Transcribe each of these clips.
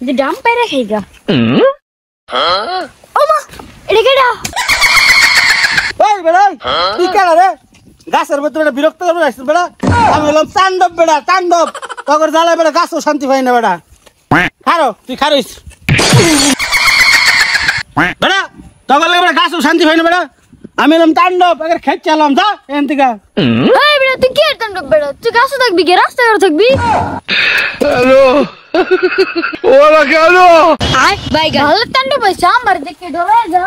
যে ডাম পাইরা খাইগা ওমা এটা কেডা ওই বেড়া কি কালা রে গাছের মধ্যে বেড়া বিরক্ত করে আসছিস বেড়া আমি বললাম তাণ্ডব বেড়া তাণ্ডব তখন জ্বালা বেড়া গাছও শান্তি পাই না বেড়া খারো তুই খারিস বেড়া তখন বেড়া গাছও শান্তি পাই না বেড়া আমি বললাম তাণ্ডব আগে খেত চালাম যা এখান থেকে এই বেড়া তুই কি তাণ্ডব বেড়া তুই গাছে থাকবি কি রাস্তায় থাকবি হ্যালো ওরা কেন আয় ভাই ভালো তাণ্ডব হইছে আমার দেখে ডরে যা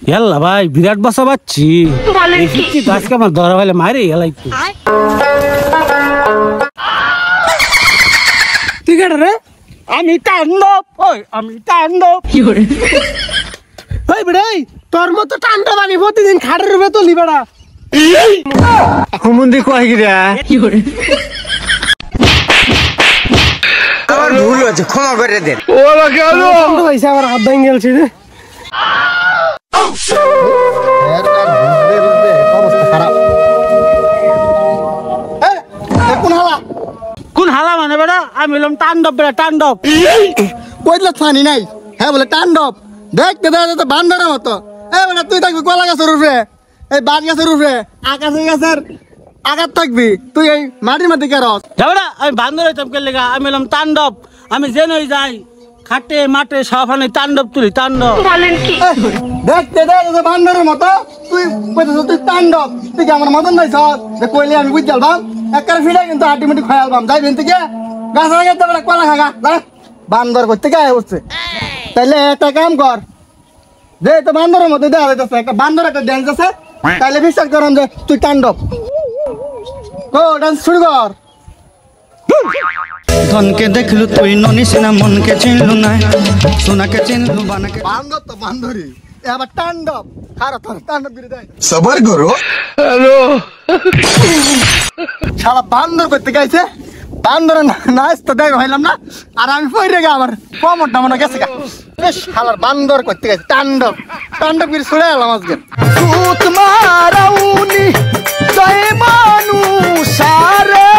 ইয়াল্লা ভাই বিরাট বাসা পাচ্ছি এই গাছকে আমার ধরা ফেলে মারি এলাই তুই কেটে রে আমি তাণ্ডব ওই আমি তাণ্ডব কি করে ওই বেড়াই তোর মতো তাণ্ডব আমি প্রতিদিন খাটের উপরে তুলি বেড়া হুমুন্দি কয় গিরা কি করে আমার ভুল হয়েছে ক্ষমা করে দেন ওরা কেন হয়েছে আমার হাত ভেঙে গেছে রে কোন হালা মানে বেড়া আমি বললাম তাণ্ডব বেড়া তাণ্ডব কইলা ফানি নাই হ্যাঁ বলে তাণ্ডব দেখতে দেখতে বান্দরের মতো এই বেটা তুই থাকবি কলা গাছের উপরে এই বাঁশ গাছের উপরে আকাশে গাছের আঘাত থাকবি তুই এই মাটির মধ্যে কেরস যাবড়া আমি বান্দর হইতাম কে লেগা আমি বললাম তাণ্ডব আমি জেনই যাই খাটে মাঠে সবখানে তাণ্ডব তুলি তাণ্ডব দেখতে দেখতে বান্দরের মতো তুই কইতেছ তুই তাণ্ডব তুই কি আমার মতন নাই সব যে কইলে আমি বুঝ যালবাম একবার ফিরে কিন্তু আটিমিটি খয়ালবাম যাইবেন থেকে গাছের আগে তো কলা খাগা বান্দর করতে গায়ে উঠছে তাইলে একটা কাম কর যে তো বান্দরের মতো দেখা যাইতেছে একটা বান্দর একটা ড্যান্স আছে তাইলে বিশ্বাস করেন যে তুই তাণ্ডব ও ডান্স শুরু কর ধনকে দেখলু তুই ননিস না মনকে চিনলু না সোনাকে চিনলু বানাকে বান্দর তো বান্দরই এবার তাণ্ডব খারাপ তাণ্ডব করে দেয় সবার করো হ্যালো শালা বান্দর করতে গাইছে বান্দর নাচ তো দেখ হইলাম না আর আমি পড়ে গে আমার কোমরটা মনে গেছে গা বেশ শালার বান্দর করতে গাইছে তাণ্ডব তাণ্ডব করে ছুড়ে এলাম আজকে ভূত মারাউনি জয় মানুষ সারে